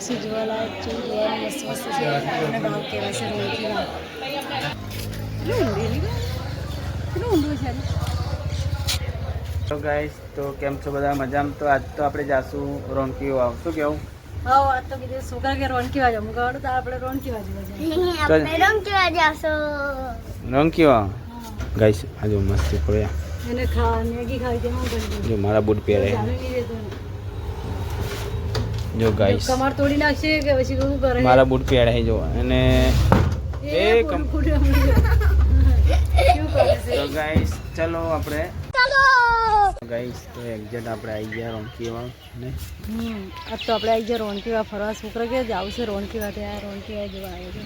વાવશે જોવાલાયક છે મસ્ત મસ્ત છે અને ભાવ કેવા છે રોનકી વાવ કેટલું ઊંડું છે તો ગાઈસ તો કેમ છો બધા મજામાં? તો આજ તો આપણે જાશું રોનકી વાવ. શું કેવું? હા આ તો કીધું છોકરા કે રોનકી વાવ જમું ગાડું તો આપણે રોનકી વાવ જોવા જઈએ આપણે રોનકી વાવ જાશું. રોનકી વાવ ગાઈસ આજે મસ્ત પડ્યા એને ખા મેગી ખાવી તેમાં કરી જો મારા બૂટ પહેરે જો ગાઈસ કમર તોડી નાખશે કે પછી શું કરે મારા બૂટ પહેરે જો અને એ તો ગાઈસ ચલો આપણે ગાઈસ તો એક્ઝેક્ટ આપણે આવી ગયા રોનકી વાવ ને આજ તો આપણે આવી ગયા રોનકી વાવ ફરવા. છોકરા કે જાવું છે રોનકી વાવ ત્યાં રોનકી વાવ જોવા આવ્યો છે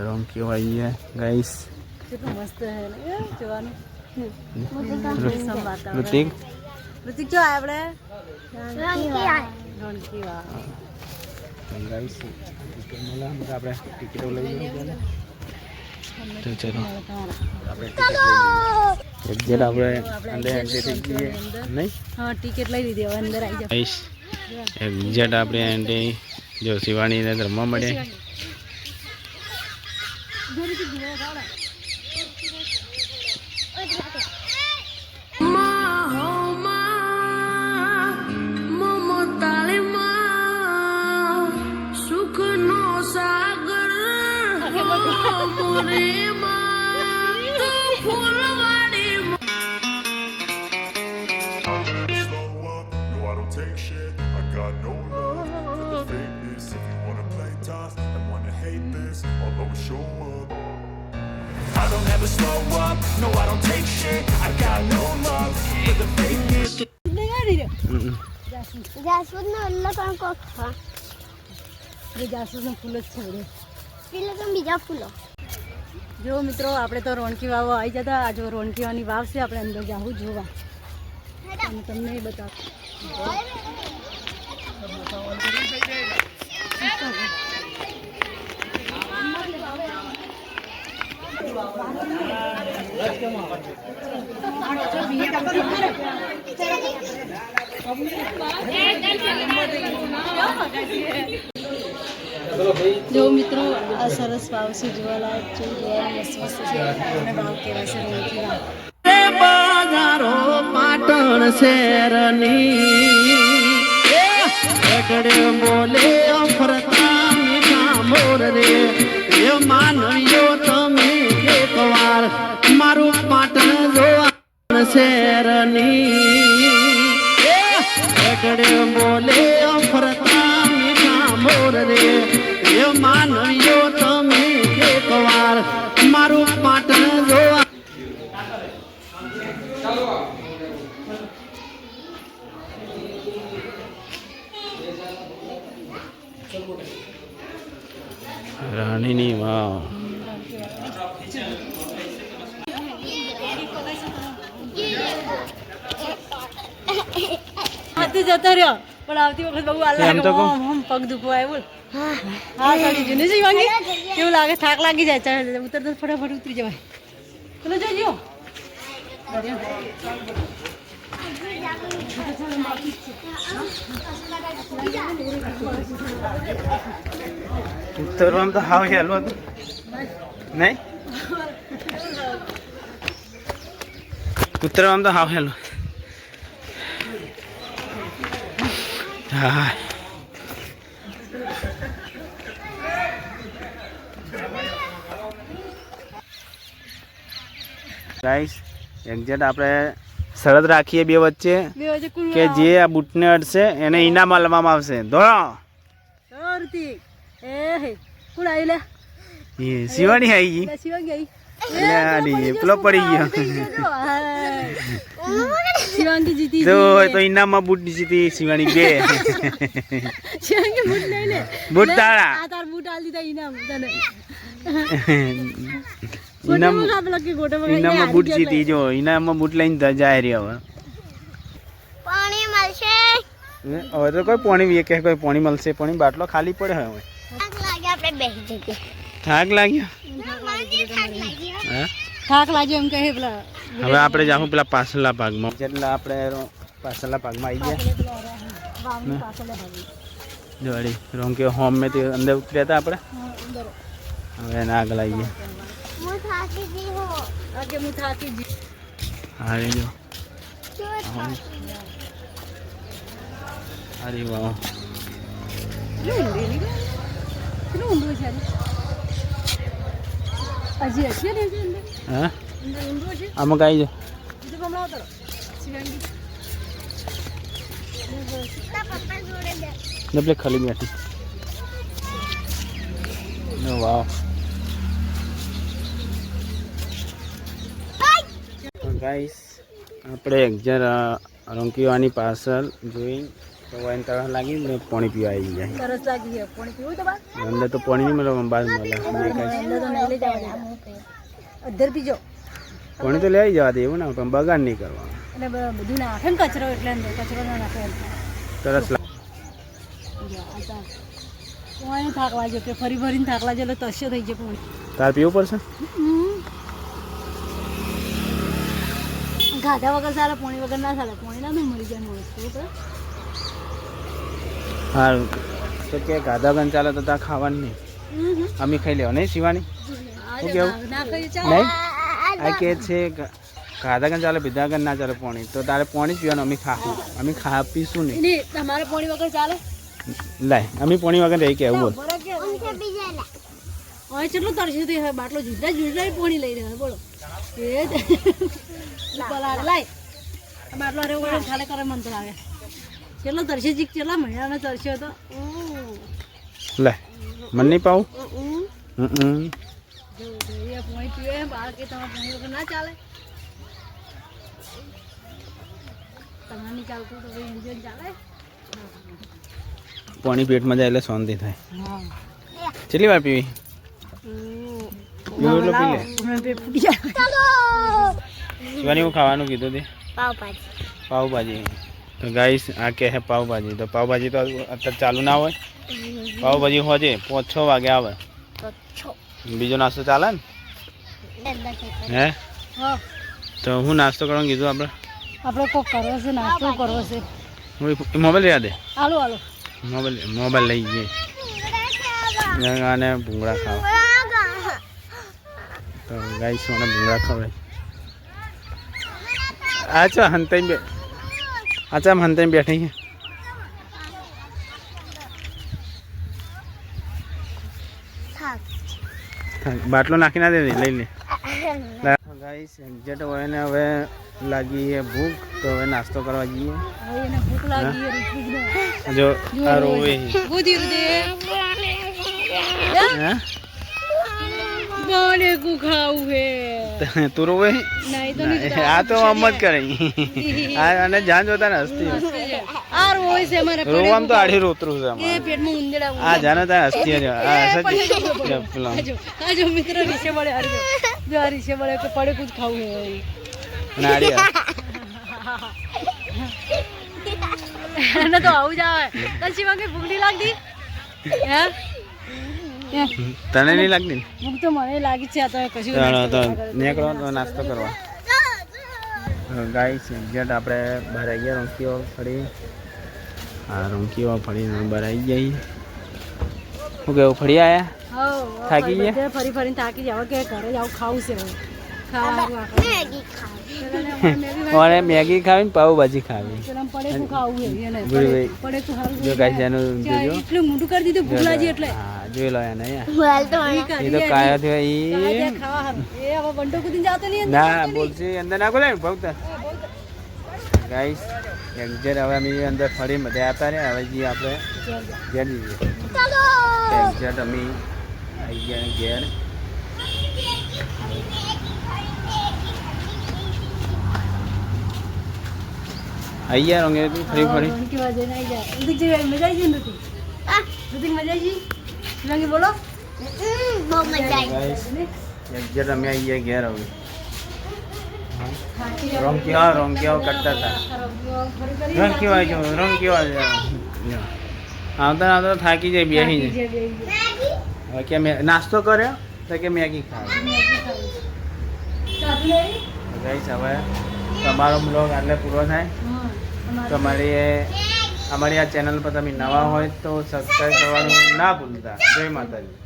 રોનકી વાવ આવી ગયા ગાઈસ. કેટલું મસ્ત છે ને જોવાનું ઋતિક ઋતિક જો આપણે રોનકી વાવ ગાઈસ ટિકિટ મળે આપણે ટિકિટો લઈ લઈએ તો ચલો આપણે એક્ઝેક્ટ આપણે અંદર એન્ટ્રી થઈ ગઈએ નહીં? હા ટિકિટ લઈ લીધી હવે અંદર આવી ગાઈસ એક્ઝેક્ટ આપણે એન્ટ્રી જો શિવાનીને રમવા મળે Take shit, I got no love for the fakeness. If you wanna play tough and wanna hate this, I'll always show up. I don't ever slow up, no I don't take shit. I got no love for the fakeness. જાસૂદનો અલ્લો પણ કોક હા જાસૂદનો ફૂલ જ છે પેલો તો બીજા ફૂલો. જો મિત્રો આપણે તો રોનકી વાવ આવી જતા આ જો રોનકી વાવની વાવ છે આપણે અંદર જાવું જોવા અને તમને એ બતાવું. જો મિત્રો આ સરસ વાવ છે જોવાલાયક છે મસ્ત મસ્ત છે અને ભાવ કેવા છે રોનકી વાવ બાજારો પાટણ શહેરની બોલે ફરતા મીઠા મોર રે એ માનવ્યો તમે એકવાર મારું પાટણ જોવા શહેરની બોલે ફરતા મીઠા મોર રે એ માનવ્યો તમે એકવાર મારું પાટણ જોવા. રાણીની વાવ હાથી જતો રહ્યો પણ આવતી વખત બહુ આમ પગ દુખવા આવ્યો હા ચડી ગયું નહીં વાંગી કેવું લાગે થાક લાગી જાય ચાલ ઉતરતા ફટાફટ ઉતરી જવાય ચલો જજો ઉતરવામાં તો હાવ હેલું હતું નહીં? ઉતરવામાં તો હાવ હેલું હા ગાઈસ એક્ઝેક્ટ આપણે શરત રાખીએ બે વચ્ચે કે જે આ બૂટને અડશે એને ઇનામ આલવામાં આવશે. ધોળો કોણ આવી લે એ શિવાની આવી ગઈ પેલો પડી ગયો શિવાંગી જીતી તો ઇનામમાં બૂટ જીતી શિવાની બે શિવાંગી બૂટ લઈ લે બૂટ તારા આ તાર બૂટ આલી દીધા ઇનામ તને ઇનામમાં બૂટ જીતી જો ઇનામમાં બૂટ લઈને જાય રહી હવે પાણી મળશે હવે તો કોઈ પાણી કે કોઈ પાણી મળશે પાણી બાટલો ખાલી પડે હવે આપણે બેસી જઈએ. થાક લાગ્યો થાક લાગ્યો એમ કહે પેલા હવે આપણે જાઉં પેલા પાછલા ભાગમાં જેટલા આપણે પાછલા ભાગમાં આવી ગયા વાવની પાછળ હવે જોડી રોંકીઓ હોમ મેં તે અંદર ઉતર્યા હતા આપણે અંદર હવે એને આગળ આવીએ હું થાકી ગઈ હો આગે હું થાકી જી હા રે જો શું થાકી ગઈ? અરે વાહ કેટલું ઊંડું છે હજી હશે ને અંદર હા અંદર ઊંડું છે અમુક આવી જાઓ બીજું કમળા ઉતરો શિવાંગી તારા પપ્પા જોડે બે ને પેલે ખાલી બેઠી વાહ ગાઈસ આપણે એક્ઝેર રોંકીવાની પાર્સલ જોઈ તો વાઈન તરફ લાગી ને પાણી પીવા આવી જાય તરસ લાગી છે પાણી પીવું તો બા અંદર તો પાણી નહીં મળે બહાર મળે અંદર તો નહીં લઈ જવા દેતા અધર પીજો પાણી તો લઈ જવા દે એવું ના પણ બગાડ નહીં કરવાનો અને બધું નાખે ને કચરો એટલે અંદર કચરો ના નાખે તરસ પાણી થાકવા જો કે ફરી ફરીને થાકવા જો એટલે તસ્યો થઈ જાય પાણી તાર પીવું પડશે ખાધા વગર ચાલે પાણી વગર ના ચાલે પાણી ના મળી જાય માણસ બરાબર સારું તો કે ગાધા ગન ચાલે તો તાર ખાવાનું નહીં અમે ખાઈ લેવા નહીં શિવાની શું કેવું ના ખાઈ નહીં આ કે છે ગાધા ગન ચાલે પીધા ગન ના ચાલે પાણી તો તારે પાણી જ પીવાનું અમે ખાવું અમે પીશું નહીં નહીં તમારે પાણી વગર ચાલે લાય અમે પાણી વગર રહી કે બોલ ઉનકે બીજા લા હવે કેટલું તરસ્યું તે બાટલો જુદા જુદા પાણી લઈ રહ્યા બોલો એ લાય આ બાટલો રે ઓળે ખાલે કરે મન તો લાગે કેટલો તરસ્યો જીક કેટલા મહિનાનો તરસ્યો હતો લાય મને નહીં પાવું જો એ પાણી પીવે બાર કે તમારે પાણી વગર ના ચાલે તમારે નહીં ચાલતું તો ભાઈ એન્જિન ચાલે પાણી પેટમાં જાય એટલે શાંતિ થાય કેટલી વાર પીવી પીવું એટલું પી લે શિવાની હું ખાવાનું કીધું તે પાવભાજી પાવભાજી તો ગાઈસ આ કે હે પાવભાજી તો પાવભાજી તો અત્યારે ચાલુ ના હોય પાવભાજી હોજે 5-6 વાગે આવે તો છો બીજો નાસ્તો ચાલે ને હે હા તો હું નાસ્તો કરવાનું કીધું આપણે આપણે કોક કરવો છે નાસ્તો કરવો છે હું મોબાઈલ રહ્યા દે હાલો હાલો મોબાઈલ લઈ જઈએ અને ભૂંગળા ખાવા તો ગાઈસ મને ભૂંગળા ખવડાય અચ્છા હંતાઈ બે અચ્છા આમ હંતાઈ બેઠી છે બાટલો નાખી ના દે લઈ લે ગાઈસ એક્ઝેક્ટ હોય ને હવે લાગી છે ભૂખ તો હવે નાસ્તો કરવા જઈએ હવે એને ભૂખ લાગી છે જો આ રોવે બુધી રુદે હે બોલે કુ ખાવું હે તું રોવે નહીં તો નહીં આ તો આમ જ કરે આ અને જાન જોતા ને હસતી આ રોય છે મારે રોવામાં તો આડી રોતરું છે એ પેટમાં ઉંદડા આ જાને ત્યાં હસતી છે આ પેલો આજો મિત્ર રીસે મળે હરજો જો આ રીસે મળે કે પડે કુછ ખાવું હે નાડી એને તો આવું જ આવે તને શિવા કઈ ભૂખ નહીં લાગતી હે તને નહીં લાગતી ભૂખ તો મને લાગી છે આ તો કશું તો નીકળો તો નાસ્તો કરવા ગાઈસ એક્ઝેક્ટ આપણે બહાર આવી ગયા રોંકીઓ ફરી હા રોંકીઓ ફરીને બહાર આવી જઈએ શું કેવું ફરી આવ્યા થાકી ગયા? ફરી ફરીને થાકી જાવ કે ઘરે જાવ ખાવું છે હવે ખાવાનું મેગી ખાવ મારે મેગી ખાવી ને પાવભાજી ખાવી પેલા પડે તું ખાવું હે એને ભાઈ પડે તું હારું જો ગાઈસ એનું જોજો એટલું મોટું કરી દીધું ભૂખ લાગી એટલે હા જોઈ લો એને બોલ તો એ તો કાયા થયો ઈ ખાવા હારું એ હવે બંટો કુદીને જાતો નહીં ના બોલશે અંદર ના બોલે ભક્ત ગાઈસ એક્ઝેક્ટ હવે અમે અંદર ફરી બધા હતા ને હવે જઈએ આપણે ઘેર જઈએ એક્ઝેક્ટ અમે આવી ગયા ઘેર આવી ગયા રોંગે ફરી ફરી ઉનકી बात है नहीं जा उनकी जगह मजा आई जिंदगी उनकी मजा आई जी लगे बोलो બહુ મજા આવી ગાઈસ એક્ઝેક્ટ અમે આવી ગયા ઘેર હવે રોંકિયો કરતા હતા રોંકિયો આવતા આવતા થાકી જાય બેસી જાય હવે કે નાસ્તો કર્યો તો કે મેગી ખાવી ગાઈસ હવે તમારો બ્લોગ આટલે પૂરો થાય તમારી અમારી આ ચેનલ પર તમે નવા હોય તો સબસ્ક્રાઈબ કરવાનું ના ભૂલતા. જય માતાજી.